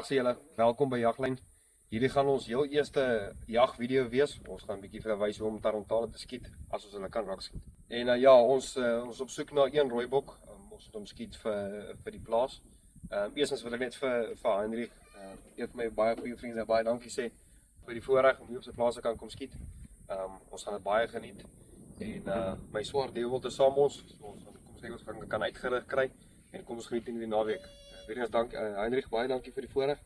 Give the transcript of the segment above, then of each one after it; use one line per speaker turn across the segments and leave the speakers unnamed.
sê julle, welkom by Jaglyn. Hierdie gaan ons heel eerste jagvideo wees. Ons gaan 'n bietjie vir wys hoe om tarantale te skiet as ons hulle kan rakskiet. En ja, ons op soek na een rooibok. Ons moet hom skiet vir die plaas. Eerstens wil ek net vir Heinrich, een van my baie goeie vriende, baie dankie sê vir die voorreg om hier op sy plaas te kan kom skiet. Ons gaan dit baie geniet. En my swaar deel te saam ons kyk ons kan uitgerig kry en kom ons geniet in die naweek. Weer eens dank Heinrich, baie dankie vir die voorreg.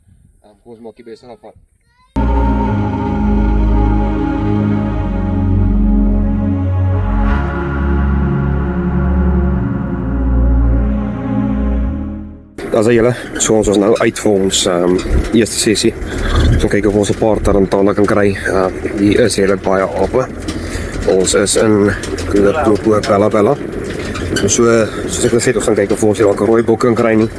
Kom ons maak die beste daarvan. Daar is julle, so ons is nou uit vir ons eerste sessie. Ons gaan kyk of ons 'n paar tarantale kan kry. Hier is regtig baie ape. Ons is in Bella. Soos ek gesê het, ons gaan kyk of ons hier dalk 'n rooibok kan kry nie.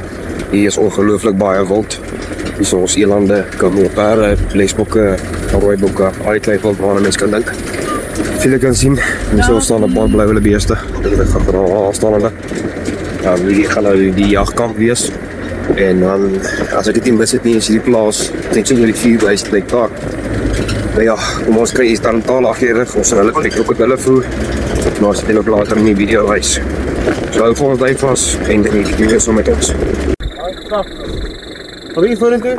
Hier is ongelooflik baie wild. Hier is ons elande, kamopere, lesbokke, rooibokke, uitkleifwild waarna mens kan dink. Julle kan sien, hier staan 'n paar blou beeste. Dit gaan gewoon afstaande. Hierdie gaan nou die jagkamp wees. En dan, as ek dit nie mis het nie, is hierdie plaas, net so die 4000 hektaar. Nou ja, kom ons kry iets tarantale afgerig, ons sal hulle vir die krokodille voer. Maar ons het ook later in die video wys. So hou volgens tyd vas en geniet die video so met ons. Wat is voor toe?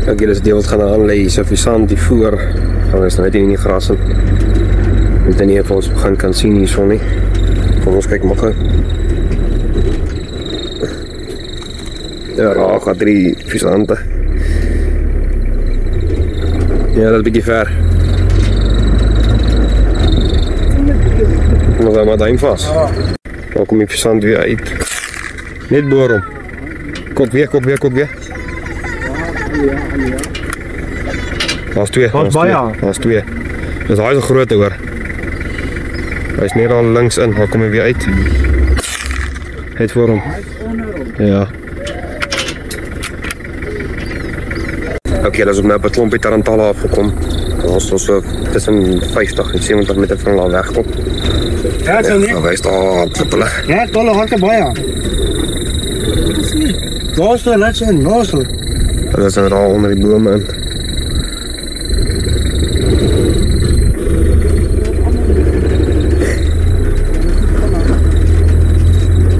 Ek julle is deel wat gaan aanlei, so vir sand die voer. Gaan ons nou net in die gras in. Net nie vir ons begin kan sien hierso nie. Kom ons kyk maar gou. Ja, daar gaan 3 visante. Ja, dat is 'n bietjie ver. Nog maar daarin vas. Dan kom die visant weer uit. Net boor hom. Kop weer. Daar's 2. Daar's 2. Dis hy is 'n groot hoor. Hy's net al links in, daar kom hy weer uit. Het voor hom. Ja. Okay, dat is op nou op 'n klompie tarantale afgekom. Ons was so tussen 50 en 70 meter van hulle wegkom.
Ja, so nie.
Daar is daar trippele.
Ja, tolle hakke baie. Gospel, let's in, gospel.
Dat is er al onder die bome in.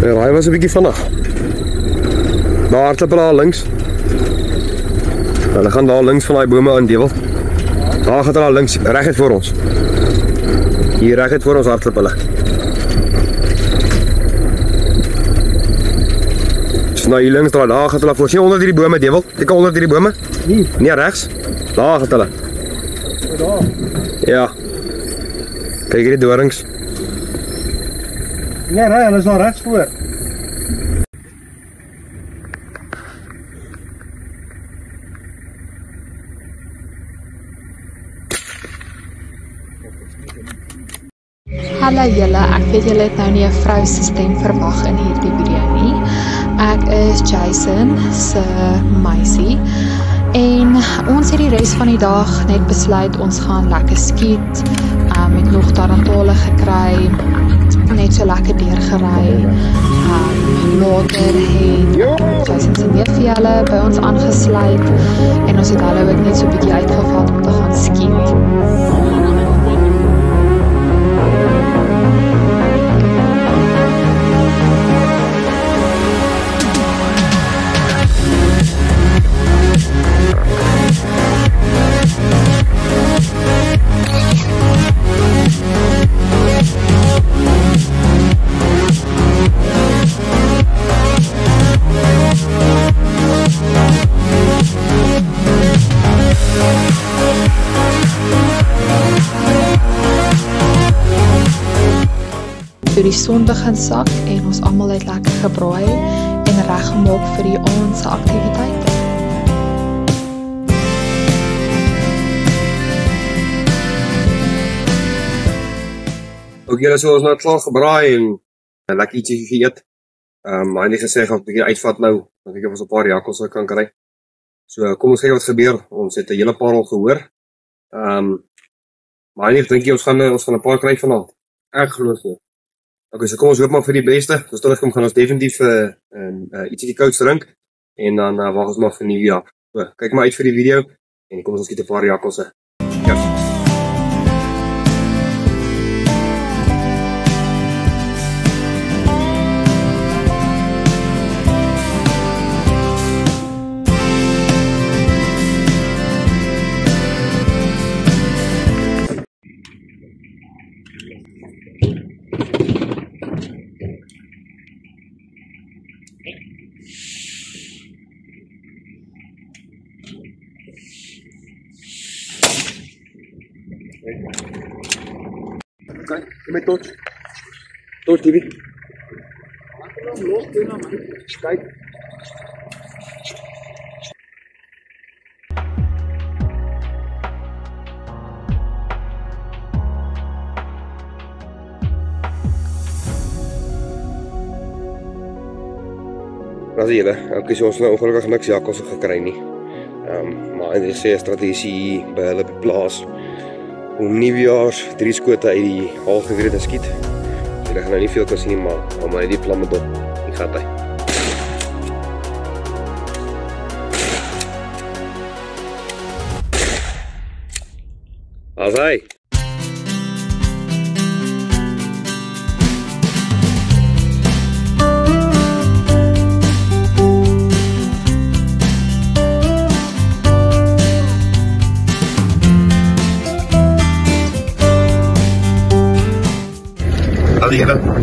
Ja, hy was 'n bietjie vinnig. Daar hardloop hulle links. Hulle gaan daar links van daai bome aan dewel. Daar gaan hulle links, reguit voor ons. Hier reguit voor ons hardloop hulle. Nou hier links daar gaan hulle voor. Sien onder hierdie bome dewel. Kyk onder hierdie bome. Nee, regs. Daar gaan hulle.
Daar.
Ja. Kyk hierdie dorings.
Nee, hulle is daar regs voor.
Hallo julle, ek weet julle het nou nie 'n vrou se stem verwag in hierdie video nie. Ek is Jason se meisie en ons het die res van die dag net besluit ons gaan lekker skiet. Met nog tarantale gekry, net so lekker deurgery. Later het Jason se neefie hulle by ons aangesluit en ons het hulle ook net so 'n bietjie uitgevat om te gaan skiet. Die son begin sak en ons almal het lekker gebraai en reggemaak vir die aand se aktiwiteite.
Ook julle so ons nou klaar gebraai en lekker ietsie geëet. Maar nie gesê gaan 'n bietjie uitvat nou, dan kyk of ons 'n paar jakkals kan kry. So kom ons kyk wat gebeur. Ons het 'n hele paar al gehoor. Maar ek dink ons gaan 'n paar kry vanaand. Ek glo so. Okay, so kom ons hoop maar vir die beste. As ons terugkom gaan ons definitief ietsie kouds drink. en dan wag ons maar vir nuwe jaar. So, kyk maar uit vir die video en kom ons skiet 'n paar jakkalse. Yes. Kijk, kom met torch. Torch, Divi. Kijk. Dat zie je, ook is ons nou ongelukkig niks jakkalse gekry nie. Maar dit is 'n strategie by hulle op die plaas om nuwejaars 3 skote uit die haal geweer te skiet. So jy gaan nou nie veel kan sien, maar hou maar net die plan met dop. Die gaat hy. As hy.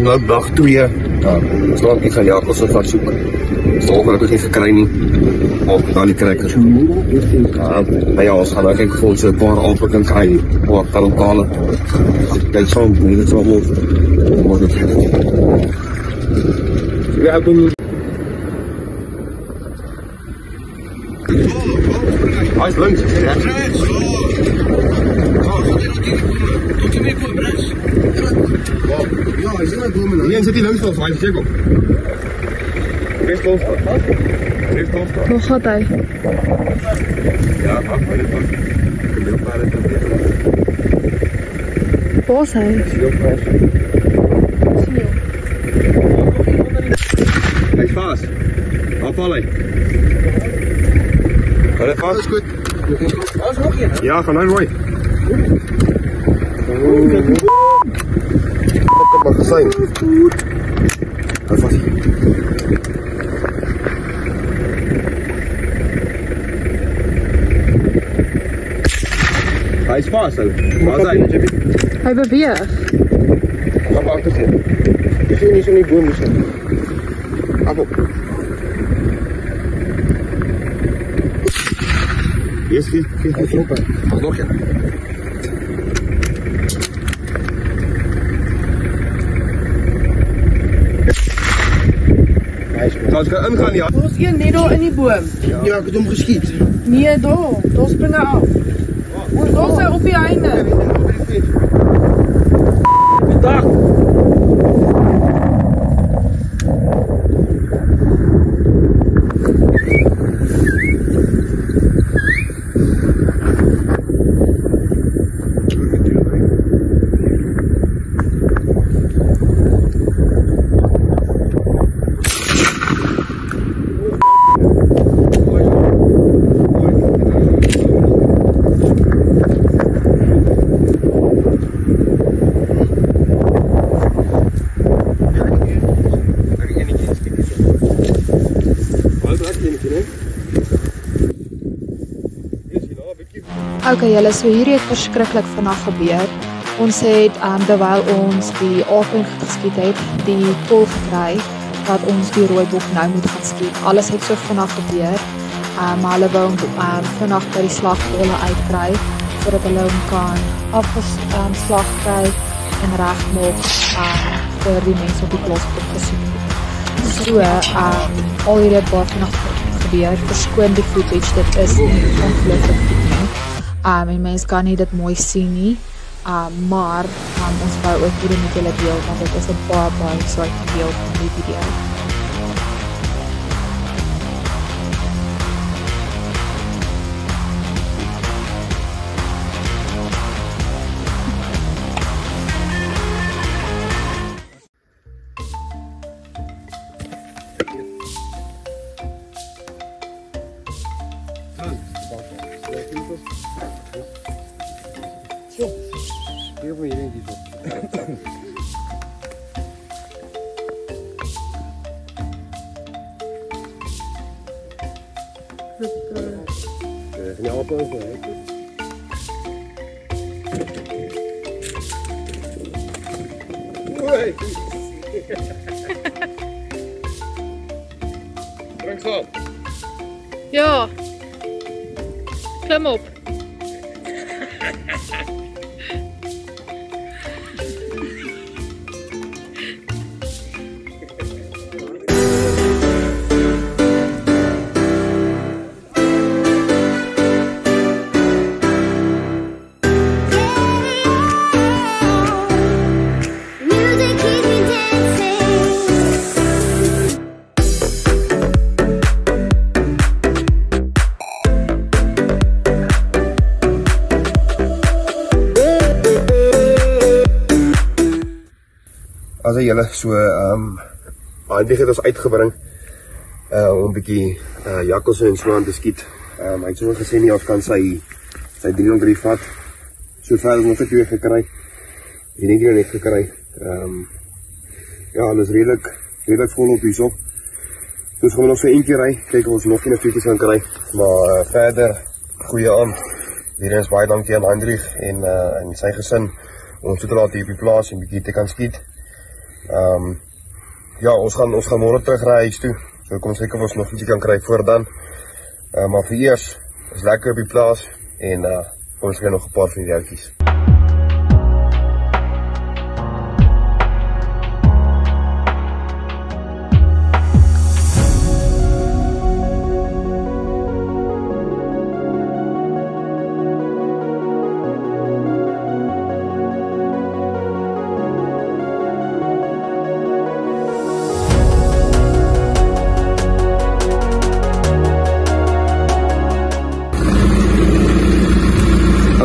Nou dag 2, ons laat ek gaan jakkalse vat soek. Ons het ongelukkig nie gekry nie. Op daar die krijkers. Ja, ons gaan nou kyk of ons 'n paar alpe kan kry. Op daar lokale. Kyk saam, dit sal word. Ja, ek doen. Hy is links. Ja, hy sien my boom en hy sit hier links van my check op. Rechts of.
Waar gaat hy?
Ja, maar dit was. Heel paar het.
Waar is hy?
Heel paar. Hy's vas. Waar val hy? Val hy vas? Goed. Daar's nog een. Ja, gaan nou mooi. Wat het magazijn? Hij is vast. Hij is vast. Waar is hij?
Hij beweegt.
Ga maar achter zitten. Je ziet niet zo niet boom zitten. Af op. Eerst geef je op. Mag nog ja. Ons gaan ingaan, ja.
Daar's een net daar in die boom.
Ja, ek het hom geskiet.
Nee, daar spring hy af. Daar's hy op die einde.
Dag.
Okay, julle, so hierdie het verskriklik vinnig gebeur. Ons het terwyl ons die apen geskiet het, die tol gekry dat ons die rooibok nou moet gaan skiet. Alles het so vinnig gebeur. Maar hulle wou vinnig by die slagbolle uitkry sodat hulle hom kan afgeslag kry en regmaak vir die mense op die plaas op gesoek. So, al hierdie het baie vinnig gebeur. Verskoon die footage, dit is nie ongelukkig goed nie. En mens kan nie dit mooi sien nie, maar ons wou ook hierdie met julle deel, want dit is 'n baie exciting deel van die video.
water is er.
Oei. Drink sap.
Ja. Klim op.
As julle so eintlik het ons uitgebring om 'n bietjie jakkalse en so aan te skiet. Hy het sommer gesê nie of kan sy 303 vat. So ver ons nog 'n 2 gekry. Die net net gekry. Ja, alles redelik volop hierso. Dus gaan we nog so eentjie ry, kyk of ons nog 'n fietjie kan kry. Maar verder goeie aand. Weer eens baie dankie aan Hendrik en sy gesin om so te laat hier op die plaas en bietjie te kan skiet. Ja, ons gaan môre terug ry huis toe. So kom ons kyk of ons nog ietsie kan kry voor dan. Maar vir eers is lekker op die plaas en ons gaan nog 'n paar van die joutjies.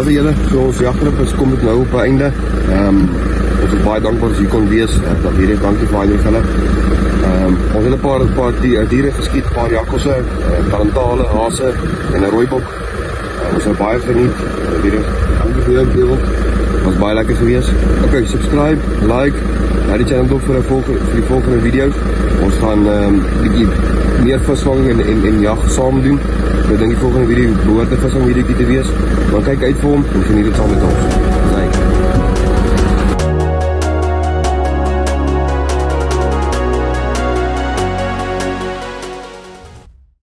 As julle, so ons jagtrip is kom dit nou op 'n einde. Ons is baie dankbaar as jy kon wees. Dat weer eens dankie vir al julle hulle. Ons het 'n paar diere geskiet, 'n paar jakkalse, tarantale, hase en 'n rooibok. Ons het baie geniet. Weer eens dankie vir jou deel. Was baie lekker geweest. Okay, subscribe, like, laat die channel dop vir die volgende video's. Ons gaan bietjie meer visvanging en jag saam doen. So ek dink die volgende video behoort 'n visvang videoetjie te wees. Maar kyk uit vir hom en geniet dit saam met ons.